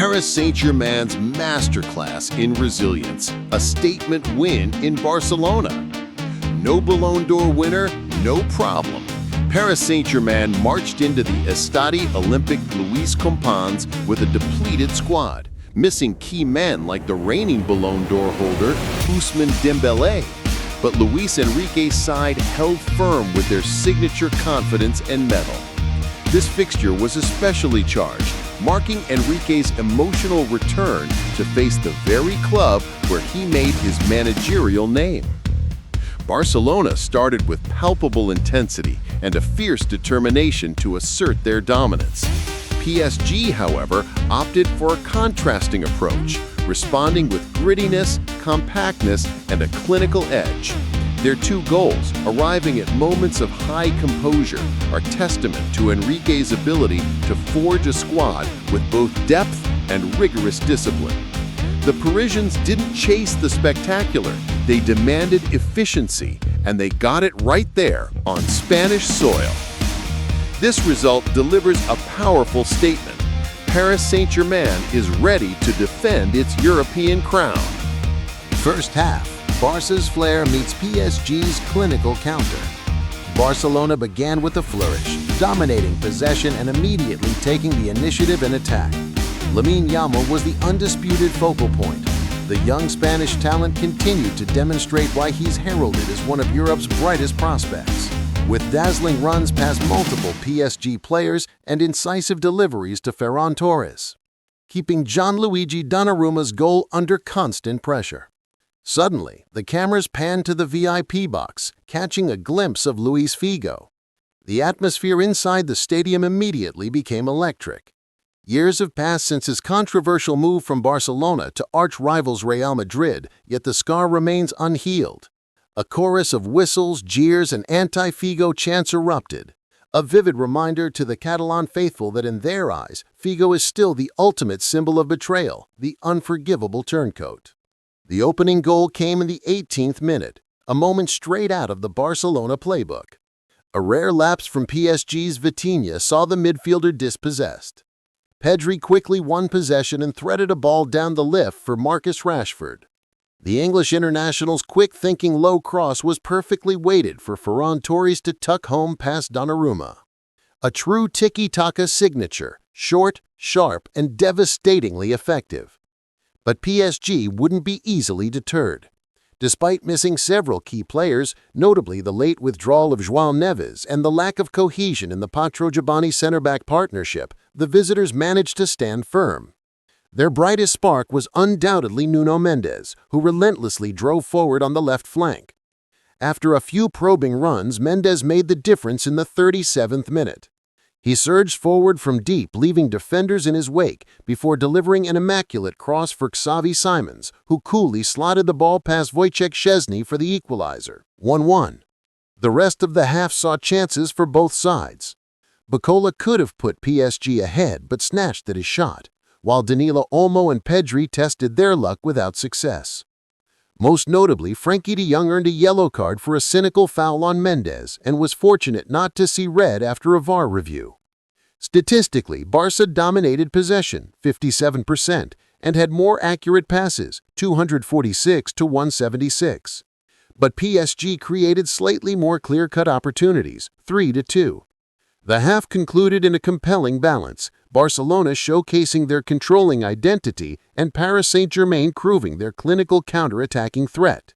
Paris Saint-Germain's masterclass in resilience, a statement win in Barcelona. No Ballon d'Or winner, no problem. Paris Saint-Germain marched into the Estadi Olympique Lluís Companys with a depleted squad, missing key men like the reigning Ballon d'Or holder, Ousmane Dembélé. But Luis Enrique's side held firm with their signature confidence and mettle. This fixture was especially charged, marking Enrique's emotional return to face the very club where he made his managerial name. Barcelona started with palpable intensity and a fierce determination to assert their dominance. PSG, however, opted for a contrasting approach, responding with grittiness, compactness, and a clinical edge. Their two goals, arriving at moments of high composure, are testament to Enrique's ability to forge a squad with both depth and rigorous discipline. The Parisians didn't chase the spectacular, they demanded efficiency, and they got it right there on Spanish soil. This result delivers a powerful statement. Paris Saint-Germain is ready to defend its European crown. First half, Barca's flair meets PSG's clinical counter. Barcelona began with a flourish, dominating possession and immediately taking the initiative in attack. Yamal was the undisputed focal point. The young Spanish talent continued to demonstrate why he's heralded as one of Europe's brightest prospects, with dazzling runs past multiple PSG players and incisive deliveries to Ferran Torres, keeping Gianluigi Donnarumma's goal under constant pressure. Suddenly, the cameras panned to the VIP box, catching a glimpse of Luis Figo. The atmosphere inside the stadium immediately became electric. Years have passed since his controversial move from Barcelona to arch-rivals Real Madrid, yet the scar remains unhealed. A chorus of whistles, jeers, and anti-Figo chants erupted, a vivid reminder to the Catalan faithful that in their eyes, Figo is still the ultimate symbol of betrayal, the unforgivable turncoat. The opening goal came in the 18th minute, a moment straight out of the Barcelona playbook. A rare lapse from PSG's Vitinha saw the midfielder dispossessed. Pedri quickly won possession and threaded a ball down the lift for Marcus Rashford. The English international's quick-thinking low cross was perfectly weighted for Ferran Torres to tuck home past Donnarumma. A true tiki-taka signature, short, sharp, and devastatingly effective. But PSG wouldn't be easily deterred. Despite missing several key players, notably the late withdrawal of João Neves and the lack of cohesion in the Patro-Jabani center-back partnership, the visitors managed to stand firm. Their brightest spark was undoubtedly Nuno Mendes, who relentlessly drove forward on the left flank. After a few probing runs, Mendes made the difference in the 37th minute. He surged forward from deep, leaving defenders in his wake before delivering an immaculate cross for Xavi Simons, who coolly slotted the ball past Wojciech Szczesny for the equalizer. 1-1. The rest of the half saw chances for both sides. Barcola could have put PSG ahead but snatched at his shot, while Danilo Olmo and Pedri tested their luck without success. Most notably, Frenkie de Jong earned a yellow card for a cynical foul on Mendes and was fortunate not to see red after a VAR review. Statistically, Barca dominated possession, 57%, and had more accurate passes, 246 to 176. But PSG created slightly more clear-cut opportunities, 3-2. The half concluded in a compelling balance, Barcelona showcasing their controlling identity and Paris Saint-Germain proving their clinical counter-attacking threat.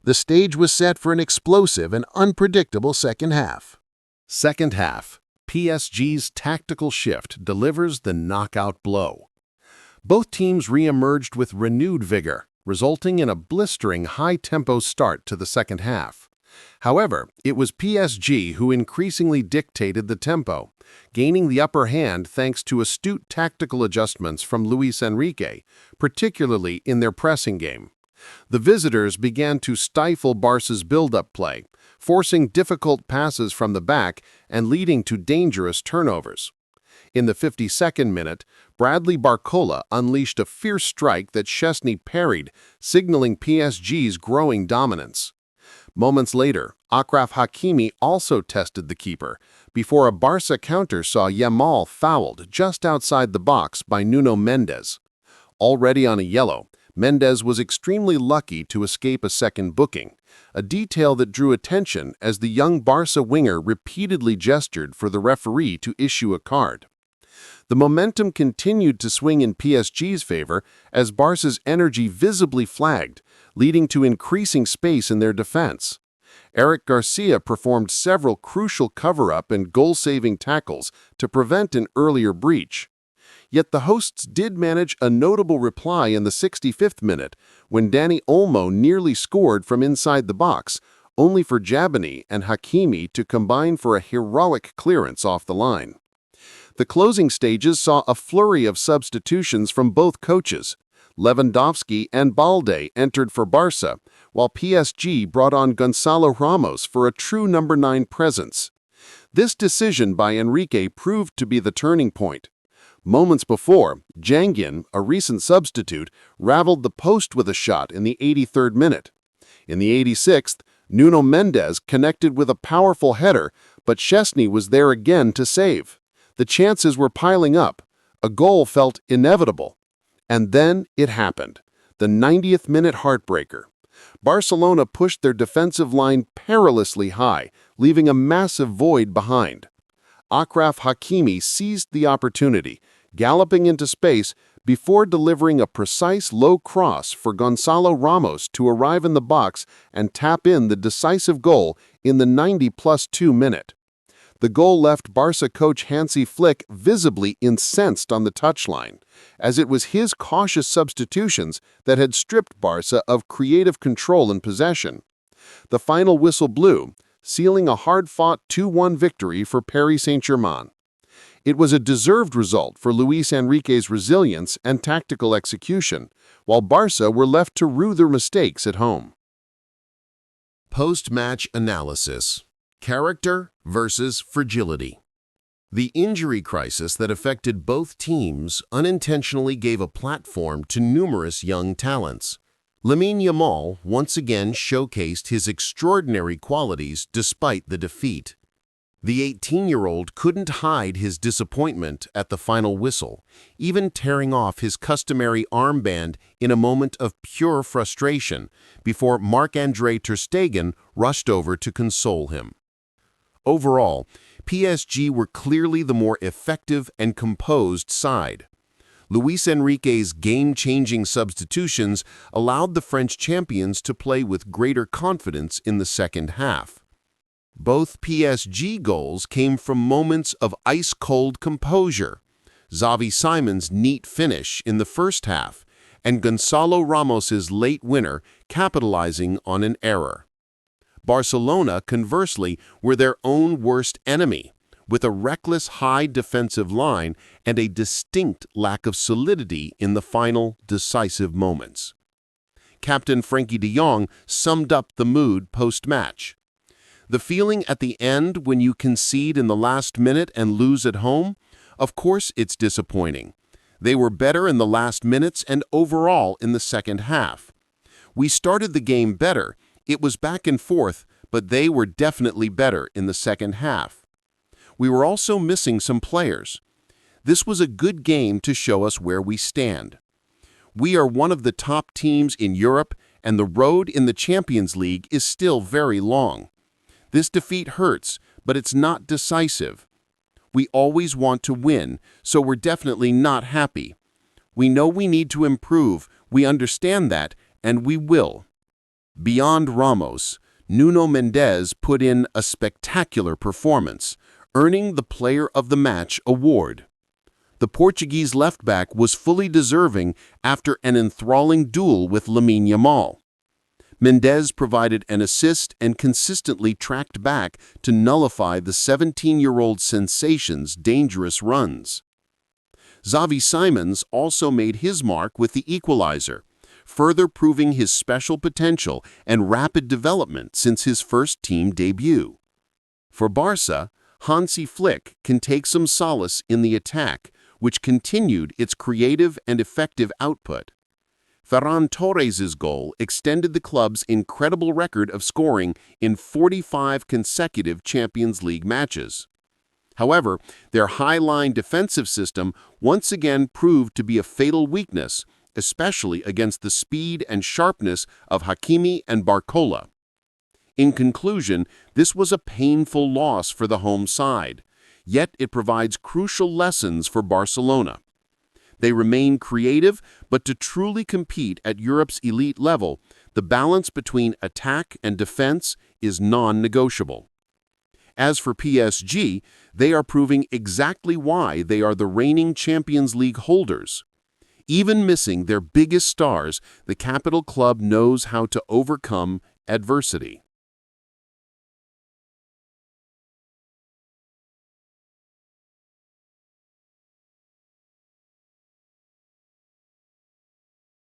The stage was set for an explosive and unpredictable second half. Second half, PSG's tactical shift delivers the knockout blow. Both teams re-emerged with renewed vigor, resulting in a blistering high-tempo start to the second half. However, it was PSG who increasingly dictated the tempo, gaining the upper hand thanks to astute tactical adjustments from Luis Enrique, particularly in their pressing game. The visitors began to stifle Barca's build-up play, forcing difficult passes from the back and leading to dangerous turnovers. In the 52nd minute, Bradley Barcola unleashed a fierce strike that Szczesny parried, signaling PSG's growing dominance. Moments later, Achraf Hakimi also tested the keeper, before a Barca counter saw Yamal fouled just outside the box by Nuno Mendes. Already on a yellow, Mendes was extremely lucky to escape a second booking, a detail that drew attention as the young Barca winger repeatedly gestured for the referee to issue a card. The momentum continued to swing in PSG's favor as Barca's energy visibly flagged, leading to increasing space in their defense. Eric Garcia performed several crucial cover-up and goal-saving tackles to prevent an earlier breach. Yet the hosts did manage a notable reply in the 65th minute when Dani Olmo nearly scored from inside the box, only for Jabani and Hakimi to combine for a heroic clearance off the line. The closing stages saw a flurry of substitutions from both coaches. Lewandowski and Balde entered for Barca, while PSG brought on Gonçalo Ramos for a true number 9 presence. This decision by Enrique proved to be the turning point. Moments before, Jangin, a recent substitute, raveled the post with a shot in the 83rd minute. In the 86th, Nuno Mendes connected with a powerful header, but Szczesny was there again to save. The chances were piling up. A goal felt inevitable. And then it happened. The 90th minute heartbreaker. Barcelona pushed their defensive line perilously high, leaving a massive void behind. Achraf Hakimi seized the opportunity, galloping into space before delivering a precise low cross for Gonçalo Ramos to arrive in the box and tap in the decisive goal in the 90+2 minute. The goal left Barca coach Hansi Flick visibly incensed on the touchline, as it was his cautious substitutions that had stripped Barca of creative control and possession. The final whistle blew, sealing a hard-fought 2-1 victory for Paris Saint-Germain. It was a deserved result for Luis Enrique's resilience and tactical execution, while Barca were left to rue their mistakes at home. Post-match analysis. Character versus fragility. The injury crisis that affected both teams unintentionally gave a platform to numerous young talents. Lamine Yamal once again showcased his extraordinary qualities despite the defeat. The 18-year-old couldn't hide his disappointment at the final whistle, even tearing off his customary armband in a moment of pure frustration before Marc-André ter Stegen rushed over to console him. Overall, PSG were clearly the more effective and composed side. Luis Enrique's game-changing substitutions allowed the French champions to play with greater confidence in the second half. Both PSG goals came from moments of ice-cold composure. Xavi Simon's neat finish in the first half, and Gonçalo Ramos's late winner capitalizing on an error. Barcelona, conversely, were their own worst enemy, with a reckless high defensive line and a distinct lack of solidity in the final, decisive moments. Captain Frenkie de Jong summed up the mood post-match. The feeling at the end when you concede in the last minute and lose at home? Of course it's disappointing. They were better in the last minutes and overall in the second half. We started the game better. It was back and forth, but they were definitely better in the second half. We were also missing some players. This was a good game to show us where we stand. We are one of the top teams in Europe, and the road in the Champions League is still very long. This defeat hurts, but it's not decisive. We always want to win, so we're definitely not happy. We know we need to improve, we understand that, and we will. Beyond Ramos, Nuno Mendes put in a spectacular performance, earning the Player of the Match award. The Portuguese left-back was fully deserving after an enthralling duel with Lamine Yamal. Mendes provided an assist and consistently tracked back to nullify the 17-year-old sensation's dangerous runs. Xavi Simons also made his mark with the equalizer, further proving his special potential and rapid development since his first team debut. For Barca, Hansi Flick can take some solace in the attack, which continued its creative and effective output. Ferran Torres' goal extended the club's incredible record of scoring in 45 consecutive Champions League matches. However, their high-line defensive system once again proved to be a fatal weakness, especially against the speed and sharpness of Hakimi and Barcola. In conclusion, this was a painful loss for the home side, yet it provides crucial lessons for Barcelona. They remain creative, but to truly compete at Europe's elite level, the balance between attack and defense is non-negotiable. As for PSG, they are proving exactly why they are the reigning Champions League holders. Even missing their biggest stars, the capital club knows how to overcome adversity.